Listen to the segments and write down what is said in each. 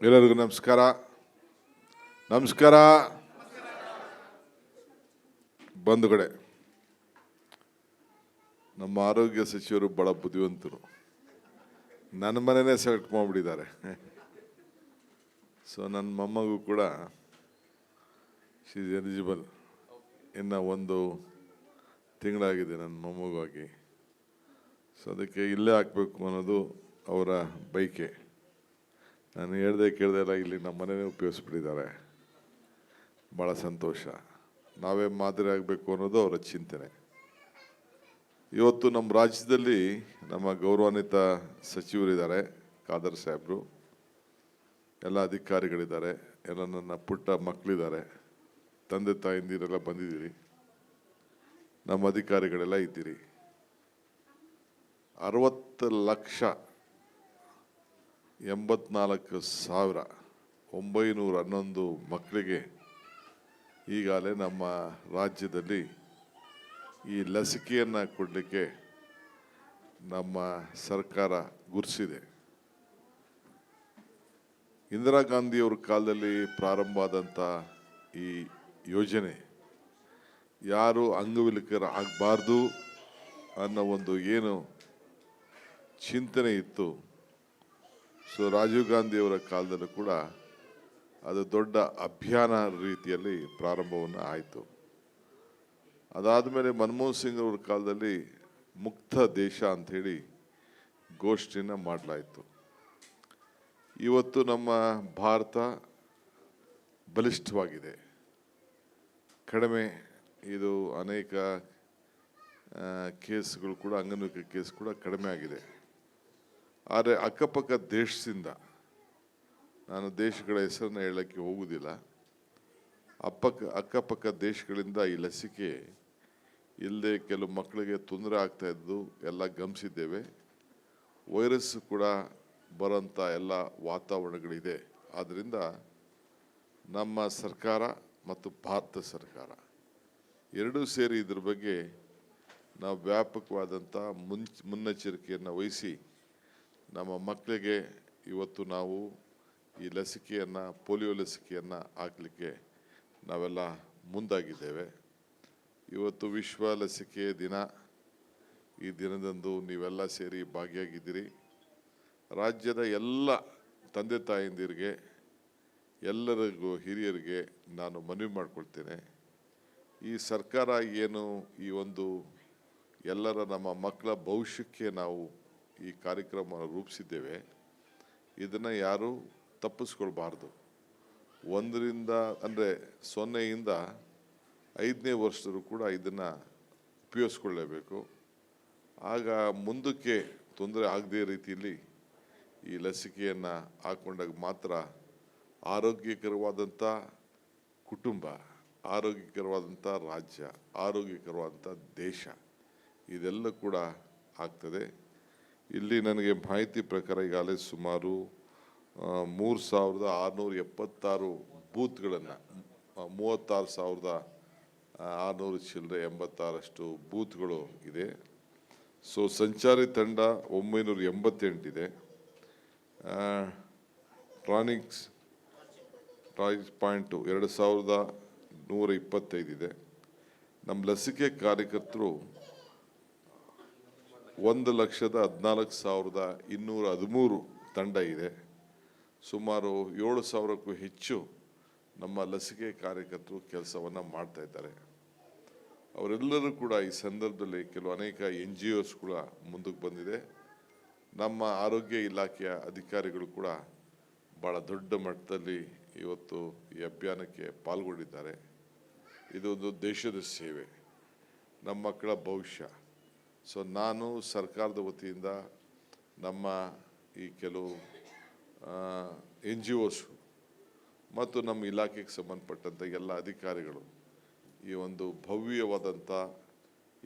ಎಲ್ಲರಿಗೂ ನಮಸ್ಕಾರ. ನಮಸ್ಕಾರ ಬಂಧುಗಳೇ, ನಮ್ಮ ಆರೋಗ್ಯ ಸಚಿವರು ಬಹಳ ಬುದ್ಧಿವಂತರು. ನನ್ನ ಮನೆಯೇ ಸೆಲೆಕ್ಟ್ ಮಾಡಿಬಿಟ್ಟಿದ್ದಾರೆ. ಸೊ ನನ್ನ ಮೊಮ್ಮಗೂ ಕೂಡ ಶಿ ಇಸ್ ಎಲಿಜಿಬಲ್. ಇನ್ನು ಒಂದು ತಿಂಗಳಾಗಿದೆ ನನ್ನ ಮೊಮ್ಮಗಾಗಿ. ಸೊ ಅದಕ್ಕೆ ಇಲ್ಲೇ ಹಾಕಬೇಕು ಅನ್ನೋದು ಅವರ ಬೈಕೆ. ನಾನು ಹೇಳ್ದೆ ಕೇಳ್ದೆ ಎಲ್ಲ ಇಲ್ಲಿ ನಮ್ಮ ಮನೆಯೇ ಉಪಯೋಗಿಸ್ಬಿಟ್ಟಿದ್ದಾರೆ. ಭಾಳ ಸಂತೋಷ. ನಾವೇ ಮಾದರಿ ಆಗಬೇಕು ಅನ್ನೋದು ಅವರ ಚಿಂತನೆ. ಇವತ್ತು ನಮ್ಮ ರಾಜ್ಯದಲ್ಲಿ ನಮ್ಮ ಗೌರವಾನ್ವಿತ ಸಚಿವರಿದ್ದಾರೆ, ಖಾದರ್ ಸಾಹೇಬರು, ಎಲ್ಲ ಅಧಿಕಾರಿಗಳಿದ್ದಾರೆ, ಎಲ್ಲ ನನ್ನ ಪುಟ್ಟ ಮಕ್ಕಳಿದ್ದಾರೆ, ತಂದೆ ತಾಯಿಂದಿರೆಲ್ಲ ಬಂದಿದ್ದೀರಿ, ನಮ್ಮ ಅಧಿಕಾರಿಗಳೆಲ್ಲ ಇದ್ದೀರಿ. 60,84,911 ಮಕ್ಕಳಿಗೆ ಈಗಾಗಲೇ ನಮ್ಮ ರಾಜ್ಯದಲ್ಲಿ ಈ ಲಸಿಕೆಯನ್ನು ಕೊಡಲಿಕ್ಕೆ ನಮ್ಮ ಸರ್ಕಾರ ಗುರುತಿಸಿದೆ. ಇಂದಿರಾ ಗಾಂಧಿಯವರ ಕಾಲದಲ್ಲಿ ಪ್ರಾರಂಭ ಆದಂಥ ಈ ಯೋಜನೆ ಯಾರು ಅಂಗವಿಕಲರು ಆಗಬಾರ್ದು ಅನ್ನೋ ಒಂದು ಏನು ಚಿಂತನೆ ಇತ್ತು. ಸೊ ರಾಜೀವ್ ಗಾಂಧಿಯವರ ಕಾಲದಲ್ಲೂ ಕೂಡ ಅದು ದೊಡ್ಡ ಅಭಿಯಾನ ರೀತಿಯಲ್ಲಿ ಪ್ರಾರಂಭವನ್ನು ಆಯಿತು. ಅದಾದಮೇಲೆ ಮನಮೋಹನ್ ಸಿಂಗ್ ಅವರ ಕಾಲದಲ್ಲಿ ಮುಕ್ತ ದೇಶ ಅಂಥೇಳಿ ಘೋಷಣೆಯನ್ನು ಮಾಡಲಾಯಿತು. ಇವತ್ತು ನಮ್ಮ ಭಾರತ ಬಲಿಷ್ಠವಾಗಿದೆ. ಕಡಿಮೆ ಇದು ಅನೇಕ ಕೇಸ್ಗಳು ಕೂಡ, ಅಂಗನವಿಕ ಕೇಸ್ ಕೂಡ ಕಡಿಮೆ ಆಗಿದೆ. ಆದರೆ ಅಕ್ಕಪಕ್ಕ ದೇಶದಿಂದ, ನಾನು ದೇಶಗಳ ಹೆಸರನ್ನು ಹೇಳೋಕ್ಕೆ ಹೋಗುವುದಿಲ್ಲ, ಅಕ್ಕಪಕ್ಕ ದೇಶಗಳಿಂದ ಈ ಲಸಿಕೆ ಇಲ್ಲದೆ ಕೆಲವು ಮಕ್ಕಳಿಗೆ ತೊಂದರೆ ಆಗ್ತಾ ಇದ್ದು ಎಲ್ಲ ಗಮನಿಸಿದ್ದೇವೆ. ವೈರಸ್ ಕೂಡ ಬರೋಂಥ ಎಲ್ಲ ವಾತಾವರಣಗಳಿದೆ. ಆದ್ದರಿಂದ ನಮ್ಮ ಸರ್ಕಾರ ಮತ್ತು ಭಾರತ ಸರ್ಕಾರ ಎರಡೂ ಸೇರಿ ಇದ್ರ ಬಗ್ಗೆ ನಾವು ವ್ಯಾಪಕವಾದಂಥ ಮುನ್ನೆಚ್ಚರಿಕೆಯನ್ನು ವಹಿಸಿ ನಮ್ಮ ಮಕ್ಕಳಿಗೆ ಇವತ್ತು ನಾವು ಈ ಲಸಿಕೆಯನ್ನು, ಪೋಲಿಯೋ ಲಸಿಕೆಯನ್ನು ಹಾಕಲಿಕ್ಕೆ ನಾವೆಲ್ಲ ಮುಂದಾಗಿದ್ದೇವೆ. ಇವತ್ತು ವಿಶ್ವ ಲಸಿಕೆ ದಿನ. ಈ ದಿನದಂದು ನೀವೆಲ್ಲ ಸೇರಿ ಭಾಗಿಯಾಗಿದ್ದೀರಿ. ರಾಜ್ಯದ ಎಲ್ಲ ತಂದೆ ತಾಯಂದಿರಿಗೆ, ಎಲ್ಲರಿಗೂ ಹಿರಿಯರಿಗೆ ನಾನು ಮನವಿ ಮಾಡಿಕೊಳ್ತೇನೆ. ಈ ಸರ್ಕಾರ ಏನು ಈ ಒಂದು ಎಲ್ಲರ ನಮ್ಮ ಮಕ್ಕಳ ಭವಿಷ್ಯಕ್ಕೆ ನಾವು ಈ ಕಾರ್ಯಕ್ರಮ ರೂಪಿಸಿದ್ದೇವೆ, ಇದನ್ನು ಯಾರೂ ತಪ್ಪಿಸ್ಕೊಳ್ಬಾರ್ದು. 0ಯಿಂದ 5ನೇ ವರ್ಷದವರು ಕೂಡ ಇದನ್ನು ಉಪಯೋಗಿಸ್ಕೊಳ್ಳೇಬೇಕು. ಆಗ ಮುಂದಕ್ಕೆ ತೊಂದರೆ ಆಗದೇ ರೀತಿಯಲ್ಲಿ ಈ ಲಸಿಕೆಯನ್ನು ಹಾಕ್ಕೊಂಡಾಗ ಮಾತ್ರ ಆರೋಗ್ಯಕರವಾದಂಥ ಕುಟುಂಬ, ಆರೋಗ್ಯಕರವಾದಂಥ ರಾಜ್ಯ, ಆರೋಗ್ಯಕರವಾದಂಥ ದೇಶ ಇದೆಲ್ಲ ಕೂಡ ಆಗ್ತದೆ. ಇಲ್ಲಿ ನನಗೆ ಮಾಹಿತಿ ಪ್ರಕಾರ ಈಗಾಗಲೇ ಸುಮಾರು 3,676 ಬೂತ್ಗಳನ್ನು, 36,600 ಚಿಲ್ಲರೆ 86 ಬೂತ್ಗಳು ಇದೆ. ಸೊ ಸಂಚಾರಿ ತಂಡ 988 ಇದೆ. ಟ್ರಾನಿಕ್ಸ್ ಪಾಯಿಂಟು 2,125 ಇದೆ. ನಮ್ಮ ಲಸಿಕೆ ಕಾರ್ಯಕರ್ತರು 1,14,213 ತಂಡ ಇದೆ. ಸುಮಾರು 7,000ಕ್ಕೂ ಹೆಚ್ಚು ನಮ್ಮ ಲಸಿಕೆ ಕಾರ್ಯಕರ್ತರು ಕೆಲಸವನ್ನು ಮಾಡ್ತಾ ಇದ್ದಾರೆ. ಅವರೆಲ್ಲರೂ ಕೂಡ ಈ ಸಂದರ್ಭದಲ್ಲಿ ಅನೇಕ NGOs ಕೂಡ ಮುಂದಕ್ಕೆ ಬಂದಿದೆ. ನಮ್ಮ ಆರೋಗ್ಯ ಇಲಾಖೆಯ ಅಧಿಕಾರಿಗಳು ಕೂಡ ಭಾಳ ದೊಡ್ಡ ಮಟ್ಟದಲ್ಲಿ ಇವತ್ತು ಈ ಅಭಿಯಾನಕ್ಕೆ ಪಾಲ್ಗೊಂಡಿದ್ದಾರೆ. ಇದೊಂದು ದೇಶದ ಸೇವೆ, ನಮ್ಮ ಮಕ್ಕಳ ಭವಿಷ್ಯ. ಸೊ ನಾನು ಸರ್ಕಾರದ ವತಿಯಿಂದ ನಮ್ಮ ಈ ಕೆಲವು NGOs ಮತ್ತು ನಮ್ಮ ಇಲಾಖೆಗೆ ಸಂಬಂಧಪಟ್ಟಂಥ ಎಲ್ಲ ಅಧಿಕಾರಿಗಳು ಈ ಒಂದು ಭವ್ಯವಾದಂಥ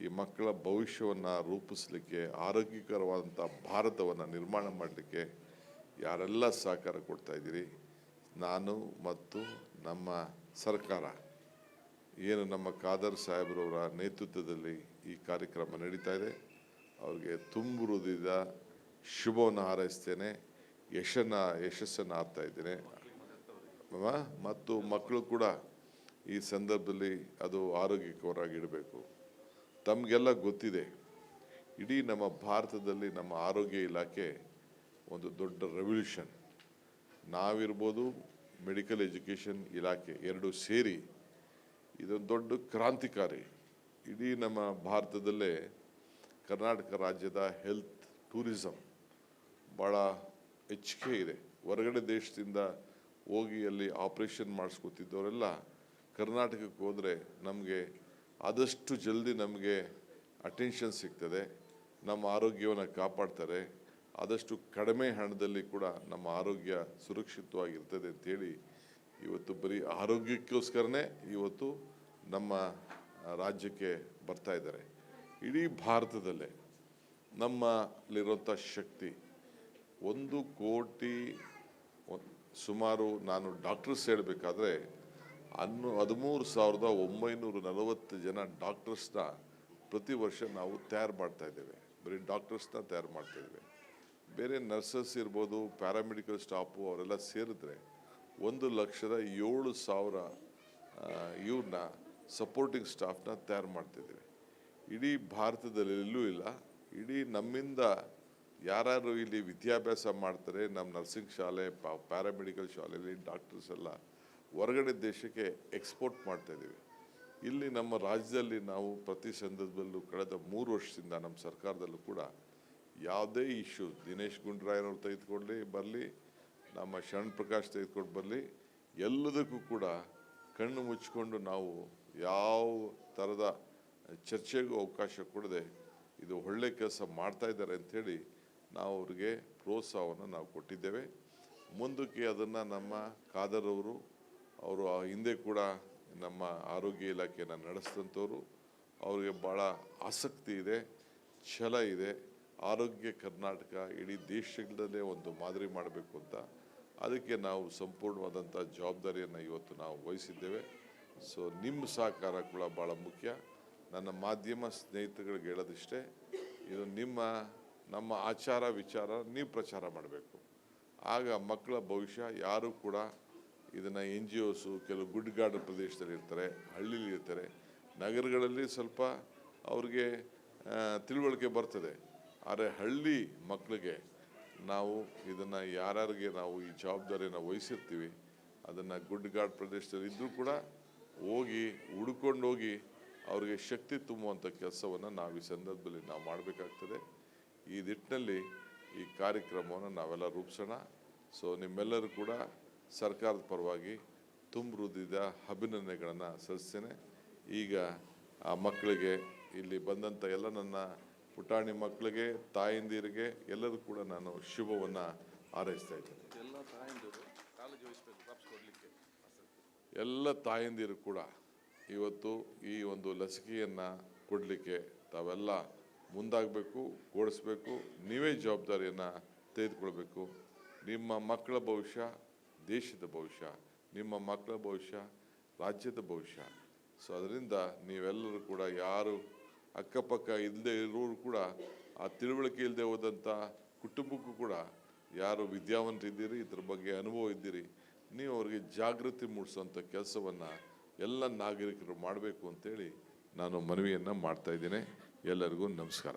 ಈ ಮಕ್ಕಳ ಭವಿಷ್ಯವನ್ನು ರೂಪಿಸಲಿಕ್ಕೆ, ಆರೋಗ್ಯಕರವಾದಂಥ ಭಾರತವನ್ನು ನಿರ್ಮಾಣ ಮಾಡಲಿಕ್ಕೆ ಯಾರೆಲ್ಲ ಸಹಕಾರ ಕೊಡ್ತಾಯಿದ್ದೀರಿ, ನಾನು ಮತ್ತು ನಮ್ಮ ಸರ್ಕಾರ ಏನು ನಮ್ಮ ಖಾದರ್ ಸಾಹೇಬ್ರವರ ನೇತೃತ್ವದಲ್ಲಿ ಈ ಕಾರ್ಯಕ್ರಮ ನಡೀತಾ ಇದೆ, ಅವ್ರಿಗೆ ತುಂಬ ಹೃದಯದ ಶುಭವನ್ನು ಹಾರೈಸ್ತೇನೆ. ಯಶಸ್ಸನ್ನು ಆಗ್ತಾ ಇದ್ದೇನೆ. ಮತ್ತು ಮಕ್ಕಳು ಕೂಡ ಈ ಸಂದರ್ಭದಲ್ಲಿ ಅದು ಆರೋಗ್ಯಕರವಾಗಿಡಬೇಕು. ತಮಗೆಲ್ಲ ಗೊತ್ತಿದೆ, ಇಡೀ ನಮ್ಮ ಭಾರತದಲ್ಲಿ ನಮ್ಮ ಆರೋಗ್ಯ ಇಲಾಖೆ ಒಂದು ದೊಡ್ಡ ರೆವಲ್ಯೂಷನ್. ನಾವಿರ್ಬೋದು, ಮೆಡಿಕಲ್ ಎಜುಕೇಷನ್ ಇಲಾಖೆ ಎರಡು ಸೇರಿ ಇದೊಂದು ದೊಡ್ಡ ಕ್ರಾಂತಿಕಾರಿ. ಇಡೀ ನಮ್ಮ ಭಾರತದಲ್ಲೇ ಕರ್ನಾಟಕ ರಾಜ್ಯದ ಹೆಲ್ತ್ ಟೂರಿಸಮ್ ಭಾಳ ಹೆಚ್ಚಿಗೆ ಇದೆ. ಹೊರಗಡೆ ದೇಶದಿಂದ ಹೋಗಿ ಅಲ್ಲಿ ಆಪ್ರೇಷನ್ ಮಾಡಿಸ್ಕೊತಿದ್ದವರೆಲ್ಲ ಕರ್ನಾಟಕಕ್ಕೆ ಹೋದರೆ ನಮಗೆ ಆದಷ್ಟು ಜಲ್ದಿ ನಮಗೆ ಅಟೆನ್ಷನ್ ಸಿಗ್ತದೆ, ನಮ್ಮ ಆರೋಗ್ಯವನ್ನು ಕಾಪಾಡ್ತಾರೆ, ಆದಷ್ಟು ಕಡಿಮೆ ಹಣದಲ್ಲಿ ಕೂಡ ನಮ್ಮ ಆರೋಗ್ಯ ಸುರಕ್ಷಿತವಾಗಿರ್ತದೆ ಅಂತೇಳಿ ಇವತ್ತು ಬರೀ ಆರೋಗ್ಯಕ್ಕೋಸ್ಕರನೇ ಇವತ್ತು ನಮ್ಮ ರಾಜ್ಯಕ್ಕೆ ಬರ್ತಾ ಇದ್ದಾರೆ. ಇಡೀ ಭಾರತದಲ್ಲೇ ನಮ್ಮಲ್ಲಿರುವಂಥ ಶಕ್ತಿ 1 ಕೋಟಿ ಸುಮಾರು, ನಾನು ಡಾಕ್ಟರ್ಸ್ ಹೇಳಬೇಕಾದ್ರೆ 13,940 ಜನ ಡಾಕ್ಟರ್ಸ್ನ ಪ್ರತಿ ವರ್ಷ ನಾವು ತಯಾರು ಮಾಡ್ತಾ ಇದ್ದೇವೆ. ಬರೀ ಡಾಕ್ಟರ್ಸ್ನ ತಯಾರು ಮಾಡ್ತಾ ಇದ್ದೇವೆ. ಬೇರೆ ನರ್ಸಸ್ ಇರ್ಬೋದು, ಪ್ಯಾರಾಮೆಡಿಕಲ್ ಸ್ಟಾಫು ಅವರೆಲ್ಲ ಸೇರಿದ್ರೆ 1,07,000 ಇವ್ರನ್ನ ಸಪೋರ್ಟಿಂಗ್ ಸ್ಟಾಫ್ನ ತಯಾರು ಮಾಡ್ತಿದ್ದೇವೆ. ಇಡೀ ಭಾರತದಲ್ಲಿ ಎಲ್ಲೂ ಇಲ್ಲ. ಇಡೀ ನಮ್ಮಿಂದ ಯಾರು ಇಲ್ಲಿ ವಿದ್ಯಾಭ್ಯಾಸ ಮಾಡ್ತಾರೆ, ನಮ್ಮ ನರ್ಸಿಂಗ್ ಶಾಲೆ, ಪ್ಯಾರಾಮೆಡಿಕಲ್ ಶಾಲೆಯಲ್ಲಿ ಡಾಕ್ಟರ್ಸ್ ಎಲ್ಲ ಹೊರಗಡೆ ದೇಶಕ್ಕೆ ಎಕ್ಸ್ಪೋರ್ಟ್ ಮಾಡ್ತಾ ಇದ್ದೀವಿ. ಇಲ್ಲಿ ನಮ್ಮ ರಾಜ್ಯದಲ್ಲಿ ನಾವು ಪ್ರತಿ ಸಂದರ್ಭದಲ್ಲೂ ಕಳೆದ 3 ವರ್ಷದಿಂದ ನಮ್ಮ ಸರ್ಕಾರದಲ್ಲೂ ಕೂಡ ಯಾವುದೇ ಇಶ್ಯೂ, ದಿನೇಶ್ ಗುಂಡೂರಾಯನವ್ರು ತೆಗೆದುಕೊಳ್ಳಿ ಬರಲಿ, ನಮ್ಮ ಶರಣ್ ಪ್ರಕಾಶ್ ತೆಗೆದುಕೊಂಡು ಬರಲಿ, ಎಲ್ಲದಕ್ಕೂ ಕೂಡ ಕಣ್ಣು ಮುಚ್ಚಿಕೊಂಡು ನಾವು ಯಾವ ಥರದ ಚರ್ಚೆಗೂ ಅವಕಾಶ ಕೊಡದೆ ಇದು ಒಳ್ಳೆ ಕೆಲಸ ಮಾಡ್ತಾ ಇದ್ದಾರೆ ಅಂಥೇಳಿ ನಾವು ಅವ್ರಿಗೆ ಪ್ರೋತ್ಸಾಹವನ್ನು ನಾವು ಕೊಟ್ಟಿದ್ದೇವೆ. ಮುಂದಕ್ಕೆ ಅದನ್ನು ನಮ್ಮ ಖಾದರ್ ಅವರು ಹಿಂದೆ ಕೂಡ ನಮ್ಮ ಆರೋಗ್ಯ ಇಲಾಖೆಯನ್ನು ನಡೆಸಿದಂಥವ್ರು, ಅವ್ರಿಗೆ ಭಾಳ ಆಸಕ್ತಿ ಇದೆ, ಛಲ ಇದೆ. ಆರೋಗ್ಯ ಕರ್ನಾಟಕ ಇಡೀ ದೇಶದಲ್ಲೇ ಒಂದು ಮಾದರಿ ಮಾಡಬೇಕು ಅಂತ, ಅದಕ್ಕೆ ನಾವು ಸಂಪೂರ್ಣವಾದಂಥ ಜವಾಬ್ದಾರಿಯನ್ನು ಇವತ್ತು ನಾವು ವಹಿಸಿದ್ದೇವೆ. ಸೊ ನಿಮ್ಮ ಸಹಕಾರ ಕೂಡ ಭಾಳ ಮುಖ್ಯ. ನನ್ನ ಮಾಧ್ಯಮ ಸ್ನೇಹಿತರಿಗೆ ಹೇಳೋದಿಷ್ಟೇ, ಇದು ನಮ್ಮ ಆಚಾರ ವಿಚಾರ ನೀವು ಪ್ರಚಾರ ಮಾಡಬೇಕು. ಆಗ ಮಕ್ಕಳ ಭವಿಷ್ಯ ಯಾರು ಕೂಡ ಇದನ್ನು NGOs ಕೆಲವು ಗುಡ್ಡಗಾಡು ಪ್ರದೇಶದಲ್ಲಿ ಇರ್ತಾರೆ, ಹಳ್ಳಿಲಿ ಇರ್ತಾರೆ, ನಗರಗಳಲ್ಲಿ ಸ್ವಲ್ಪ ಅವ್ರಿಗೆ ತಿಳುವಳಿಕೆ ಬರ್ತದೆ. ಆದರೆ ಹಳ್ಳಿ ಮಕ್ಕಳಿಗೆ ನಾವು ಇದನ್ನು ಯಾರ್ಯಾರಿಗೆ ನಾವು ಈ ಜವಾಬ್ದಾರಿಯನ್ನು ವಹಿಸಿರ್ತೀವಿ, ಅದನ್ನು ಗುಡ್ಡಗಾಡು ಪ್ರದೇಶದಲ್ಲಿ ಇದ್ದರೂ ಕೂಡ ಹೋಗಿ ಹುಡ್ಕೊಂಡು ಹೋಗಿ ಅವ್ರಿಗೆ ಶಕ್ತಿ ತುಂಬುವಂಥ ಕೆಲಸವನ್ನು ನಾವು ಈ ಸಂದರ್ಭದಲ್ಲಿ ನಾವು ಮಾಡಬೇಕಾಗ್ತದೆ. ಈ ನಿಟ್ಟಿನಲ್ಲಿ ಈ ಕಾರ್ಯಕ್ರಮವನ್ನು ನಾವೆಲ್ಲ ರೂಪಿಸೋಣ. ಸೊ ನಿಮ್ಮೆಲ್ಲರೂ ಕೂಡ ಸರ್ಕಾರದ ಪರವಾಗಿ ತುಂಬ ಹೃದಯದ ಅಭಿನಂದನೆಗಳನ್ನು ಸಲ್ಲಿಸ್ತೇನೆ. ಈಗ ಆ ಮಕ್ಕಳಿಗೆ, ಇಲ್ಲಿ ಬಂದಂಥ ಎಲ್ಲ ನನ್ನ ಪುಟಾಣಿ ಮಕ್ಕಳಿಗೆ, ತಾಯಂದಿರಿಗೆ ಎಲ್ಲರೂ ಕೂಡ ನಾನು ಶುಭವನ್ನು ಹಾರೈಸ್ತಾ ಇದ್ದೇನೆ. ಎಲ್ಲ ತಾಯಂದಿರು ಕೂಡ ಇವತ್ತು ಈ ಒಂದು ಲಸಿಕೆಯನ್ನು ಕೊಡಲಿಕ್ಕೆ ತಾವೆಲ್ಲ ಮುಂದಾಗಬೇಕು, ಕೊಡಿಸ್ಬೇಕು. ನೀವೇ ಜವಾಬ್ದಾರಿಯನ್ನು ತೆಗೆದುಕೊಳ್ಬೇಕು. ನಿಮ್ಮ ಮಕ್ಕಳ ಭವಿಷ್ಯ ದೇಶದ ಭವಿಷ್ಯ, ನಿಮ್ಮ ಮಕ್ಕಳ ಭವಿಷ್ಯ ರಾಜ್ಯದ ಭವಿಷ್ಯ. ಸೊ ಅದರಿಂದ ನೀವೆಲ್ಲರೂ ಕೂಡ, ಯಾರು ಅಕ್ಕಪಕ್ಕ ಇಲ್ಲದೆ ಇರೋರು ಕೂಡ, ಆ ತಿಳುವಳಿಕೆ ಇಲ್ಲದೆ ಹೋದಂಥ ಕುಟುಂಬಕ್ಕೂ ಕೂಡ ಯಾರು ವಿದ್ಯಾವಂತರಿದ್ದೀರಿ, ಇದ್ರ ಬಗ್ಗೆ ಅನುಭವ ಇದ್ದೀರಿ, ನೀವು ಅವರಿಗೆ ಜಾಗೃತಿ ಮೂಡಿಸುವಂಥ ಕೆಲಸವನ್ನು ಎಲ್ಲ ನಾಗರಿಕರು ಮಾಡಬೇಕು ಅಂತೇಳಿ ನಾನು ಮನವಿಯನ್ನು ಮಾಡ್ತಾ ಇದ್ದೇನೆ. ಎಲ್ಲರಿಗೂ ನಮಸ್ಕಾರ.